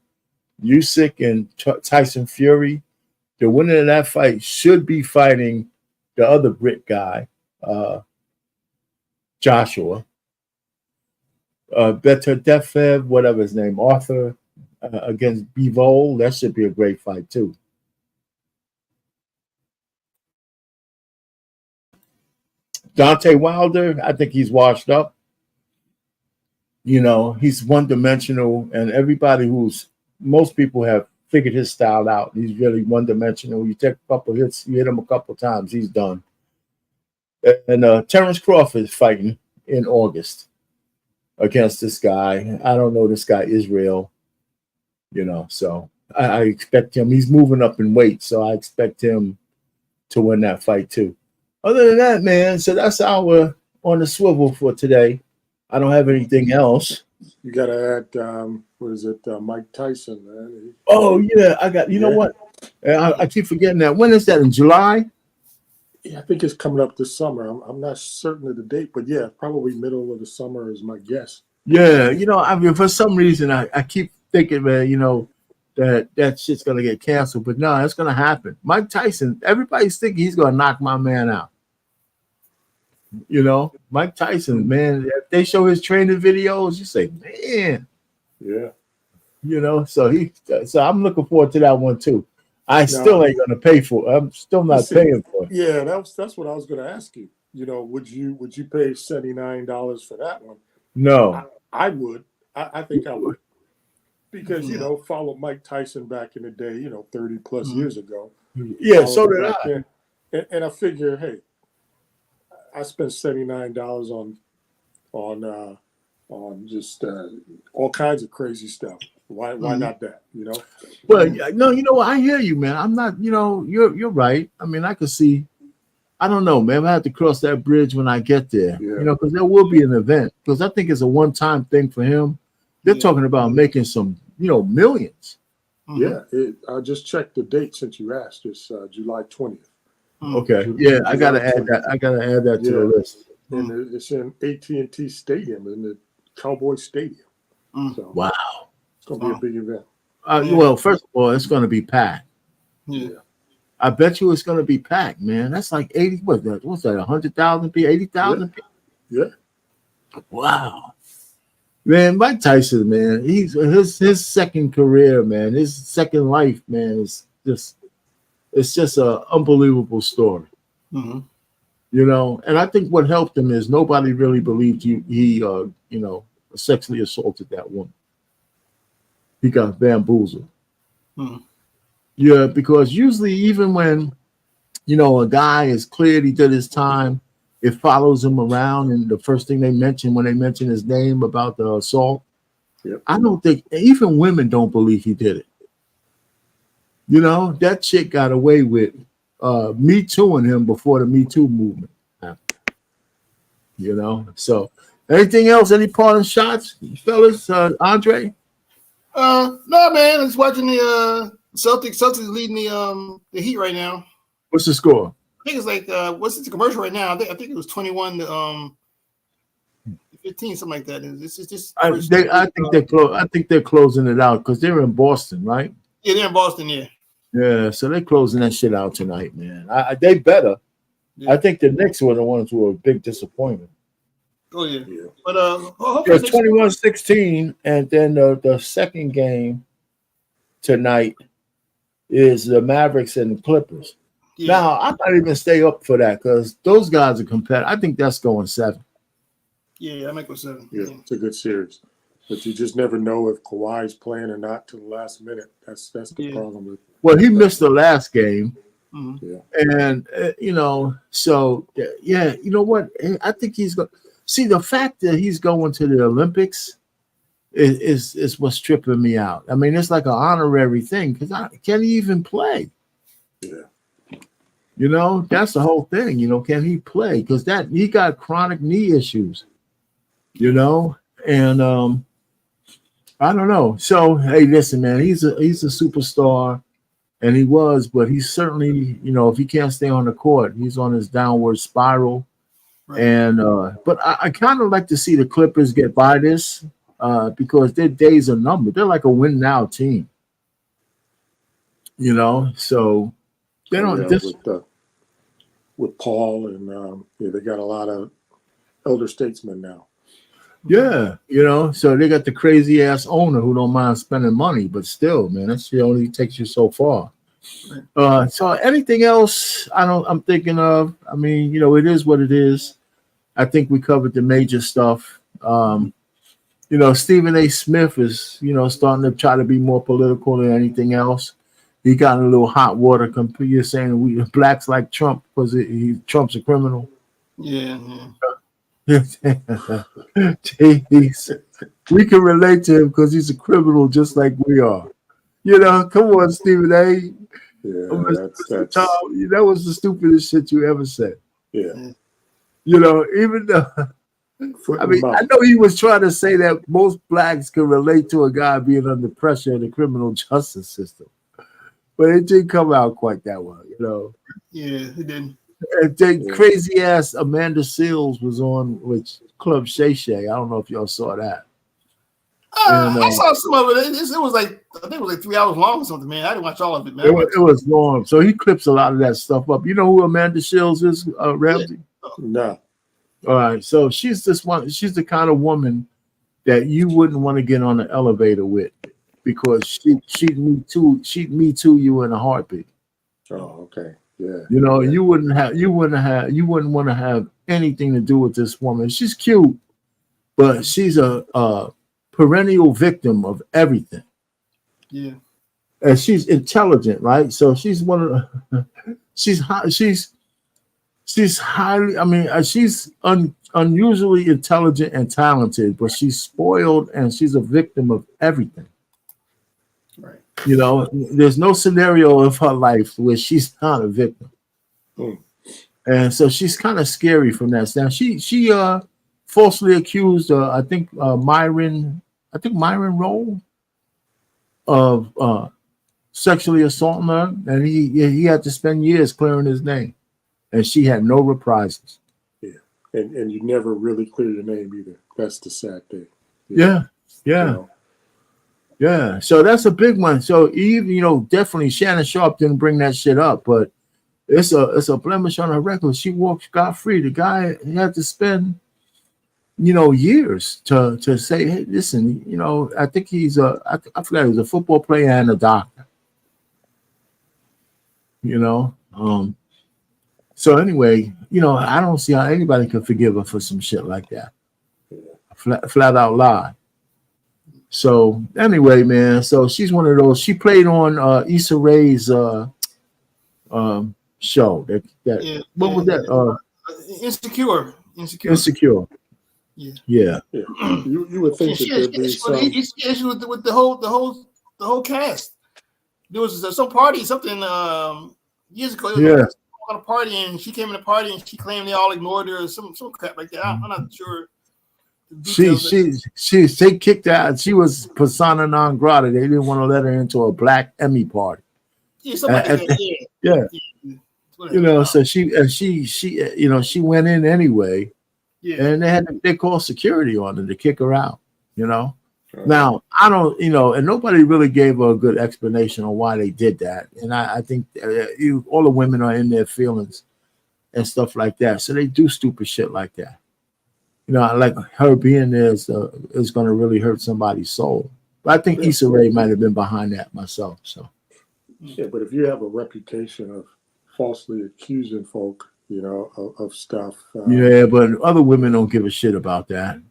Usyk and Tyson Fury, the winner of that fight should be fighting the other Brit guy, Joshua. Better Defev, whatever his name, Arthur against Bivol. That should be a great fight too. Dante Wilder, I think he's washed up. You know, he's one-dimensional, and most people have figured his style out. He's really one-dimensional. You take a couple hits, you hit him a couple times, he's done. And Terrence Crawford is fighting in August against this guy. I don't know this guy, Israel, you know, so I expect him. He's moving up in weight, so I expect him to win that fight too. Other than that, man, so that's our on the swivel for today. I don't have anything else. You got to add, what is it, Mike Tyson, man. Oh, yeah, I got, you know what? I keep forgetting that. When is that, in July? Yeah, I think it's coming up this summer. I'm not certain of the date, but yeah, probably middle of the summer is my guess. Yeah, you know, I mean, for some reason, I keep thinking, man, you know, that shit's going to get canceled. But no, it's going to happen. Mike Tyson, everybody's thinking he's going to knock my man out. You know, Mike Tyson, man, if they show his training videos, you say, man. Yeah. You know, so I'm looking forward to that one too. I still ain't gonna pay for it. I'm still not paying for it. Yeah, that's what I was gonna ask you. You know, would you pay $79 for that one? No. I would. I think I would. Because, you know, followed Mike Tyson back in the day, you know, 30 plus years ago. Yeah, so did I. And I figure, hey, I spent $79 on just all kinds of crazy stuff. Why not that? You know. Well, no, you know what? I hear you, man. I'm not. You know, you're right. I mean, I could see. I don't know, man. I have to cross that bridge when I get there. Yeah. You know, because there will be an event. Because I think it's a one-time thing for him. They're talking about making some, you know, millions. Yeah, I just checked the date since you asked. It's July 20th. Okay. Yeah, I gotta add that. I gotta add that to the list. And it's in AT&T Stadium, in the Cowboy Stadium. So wow, it's gonna be a big event. Well, first of all, it's gonna be packed. Yeah. I bet you it's gonna be packed, man. That's like 80. What's that? 100,000 people? 80,000 people? Yeah. Wow. Man, Mike Tyson, man, he's his second career, man, his second life, man, it's just an unbelievable story. Mm-hmm. You know, and I think what helped him is nobody really believed he you know, sexually assaulted that woman. He got bamboozled. Mm-hmm. Yeah, because usually even when, you know, a guy is cleared, he did his time, it follows him around, and the first thing they mention when they mention his name about the assault, I don't think even women don't believe he did it. You know, that chick got away with Me Tooing him before the Me Too movement happened. You know, so anything else? Any parting shots, fellas? Andre? No, man. I was watching the Celtics. Celtics leading the Heat right now. What's the score? I think it's like what's the commercial right now? I think it was 21 to 15, something like that. This is just. I think they're closing it out because they're in Boston, right? Yeah, they're in Boston. Yeah. Yeah, so they're closing that shit out tonight, man. They better. Yeah. I think the Knicks were the ones who were a big disappointment. Oh yeah. But it's 21-16, and then the second game tonight is the Mavericks and the Clippers. Yeah. Now I might even stay up for that because those guys are competitive. I think that's going 7. Yeah, I might go 7. Yeah, it's a good series, but you just never know if Kawhi's playing or not till the last minute. That's the problem with. Well, he missed the last game. Mm-hmm. Yeah. And, you know, so, yeah, you know what? I think he's going to see the fact that he's going to the Olympics is what's tripping me out. I mean, it's like an honorary thing because can he even play? Yeah. You know, that's the whole thing. You know, can he play? Because he got chronic knee issues, you know, and I don't know. So, hey, listen, man, he's a superstar. And he was, but he's certainly, you know, if he can't stay on the court, he's on his downward spiral. Right. And but I kind of like to see the Clippers get by this because their days are numbered. They're like a win now team, you know. So they don't with Paul and they got a lot elder statesman now. Yeah, so they got the crazy ass owner who don't mind spending money, but still, man, that shit only takes you so far. So anything else I'm thinking of? I mean, it is what it is. I think we covered the major stuff. Stephen A. Smith is, starting to try to be more political than anything else. He got in a little hot water. You're saying we blacks like Trump because Trump's a criminal. Yeah. Jeez. We can relate to him because he's a criminal just like we are. Come on, Stephen A. Yeah, that's Tom, that was the stupidest shit you ever said. Yeah. Even though I know he was trying to say that most blacks can relate to a guy being under pressure in the criminal justice system. But it didn't come out quite that well, Yeah, it didn't. And then crazy ass Amanda Seales was on with Club Shay Shay. I don't know if y'all saw that. I saw some of it. It was like, I think it was like 3 hours long or something, man. I didn't watch all of it, man. It was long. So he clips a lot of that stuff up. You know who Amanda Seales is, Ramsey? No. All right. So she's she's the kind of woman that you wouldn't want to get on an elevator with because she'd me too you in a heartbeat. Oh, okay. Yeah. You wouldn't want to have anything to do with this woman. She's cute, but she's a perennial victim of everything. Yeah. And she's intelligent, right? So she's one of the, she's highly, I mean, she's unusually intelligent and talented, but she's spoiled and she's a victim of everything. Right. There's no scenario of her life where she's not a victim. And so she's kind of scary from that standpoint. She falsely accused, I think Myron Rolle of sexually assaulting her, and he had to spend years clearing his name, and she had no reprisals. Yeah, and you never really clear your name either. That's the sad thing. Yeah. So that's a big one. So even definitely Shannon Sharp didn't bring that shit up, but it's a blemish on her record. She walked scot-free. The guy had to spend years to say, hey, listen, I think he's I forgot he's a football player and a doctor. So anyway, I don't see how anybody can forgive her for some shit like that. Flat out lie. So anyway, man, so she's one of those. She played on Issa Rae's show. What was that? Insecure. Yeah. You would think that there'd be some issue with the whole cast. There was some party, something years ago. On a party, and she came in the party, and she claimed they all ignored her, or some crap like that. I'm not sure. They kicked her out. She was persona non grata. They didn't want to let her into a black Emmy party. Yeah, something like that. Yeah. So she went in anyway. Yeah. And they called security on her to kick her out, Now, I don't, and nobody really gave her a good explanation on why they did that. And I think all the women are in their feelings and stuff like that. So they do stupid shit like that. Like her being there is going to really hurt somebody's soul. But I think Issa Rae might have been behind that myself. So. Yeah, but if you have a reputation of falsely accusing folk, of stuff. But other women don't give a shit about that.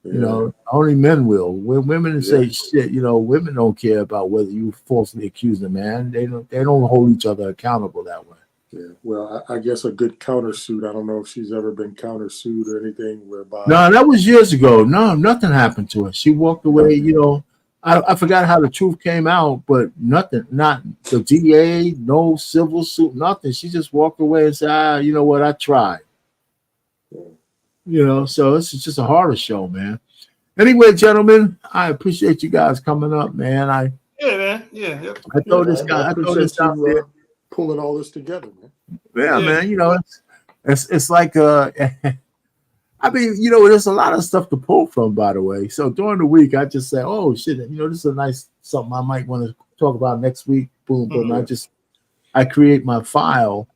Only men will. When women say shit, women don't care about whether you falsely accuse a man. They don't hold each other accountable that way. Yeah. Well, I guess a good countersuit. I don't know if she's ever been countersued or anything whereby. No, that was years ago. No, nothing happened to her. She walked away. I forgot how the truth came out, but nothing, not the DA, no civil suit, nothing. She just walked away and said, you know what, I tried. So it's just a horror show, man. Anyway, gentlemen, I appreciate you guys coming up, man. I throw this guy, I throw this out there. Pulling all this together, man. Yeah, man, it's like I mean, there's a lot of stuff to pull from, by the way. So during the week, I just say, oh, shit, this is a nice something I might want to talk about next week. Boom, boom. I create my file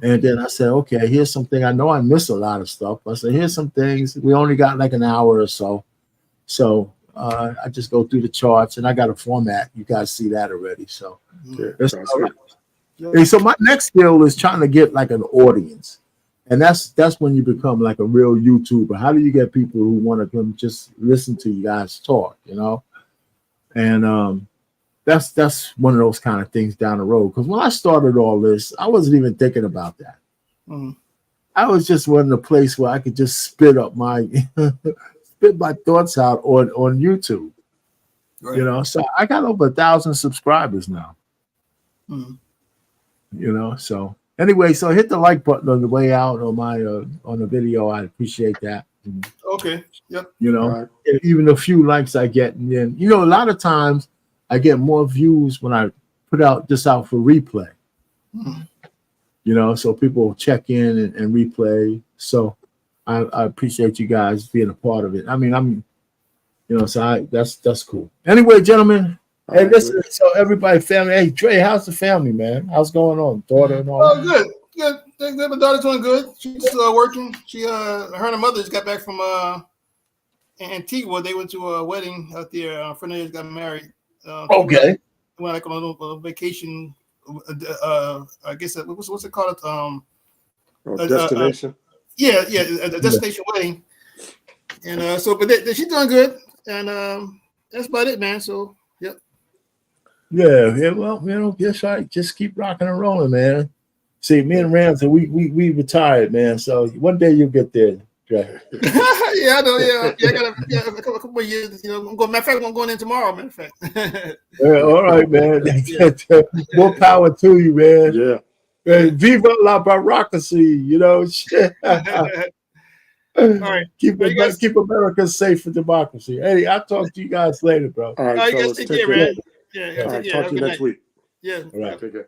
And then I said, okay, here's something. I know I miss a lot of stuff. I said, here's some things. We only got like an hour or so. So I just go through the charts, and I got a format. You guys see that already. So Yeah, that's sounds all good. right. And so my next skill is trying to get like an audience. And that's when you become like a real YouTuber. How do you get people who want to come just listen to you guys talk, you know? And that's one of those kind of things down the road. Because when I started all this, I wasn't even thinking about that. I was just wanting a place where I could just spit my thoughts out on YouTube. Right. You know, so I got over 1,000 subscribers now. You know, so anyway, so hit the like button on the way out on my on the video. I appreciate that. And, Okay. Yep. you know, Right. even the few likes I get, and then a lot of times I get more views when I put this out for replay. You know, so people check in and replay. So I appreciate you guys being a part of it. I mean, so that's cool. Anyway, gentlemen. All Hey, right, listen, so everybody, family. Hey, Dre, how's the family, man? How's going on? Daughter and all Oh, that? good. Good. My daughter's doing good. She's working. Her and her mother just got back from Antigua. They went to a wedding out there. A friend of theirs got married. Okay. Went like on a little vacation. I guess what's it called? Destination. A destination wedding. And but she's doing good. And that's about it, man. So yep. Yeah. Well, just right. Just keep rocking and rolling, man. See, me and Ramsey, we retired, man. So one day you'll get there, Dre. Yeah, I know. Yeah, I got a couple more years. Matter of fact, I'm going in tomorrow. Matter of fact. Yeah, all right, man. More power to you, man. Yeah. Viva la bureaucracy, shit. All right. Keep America safe for democracy. Hey, I'll talk to you guys later, bro. All right, You guys fellas. take Take care, care. man. Yeah. All right, Take care. talk Have to a you good next night. week. Yeah. All right. Take care.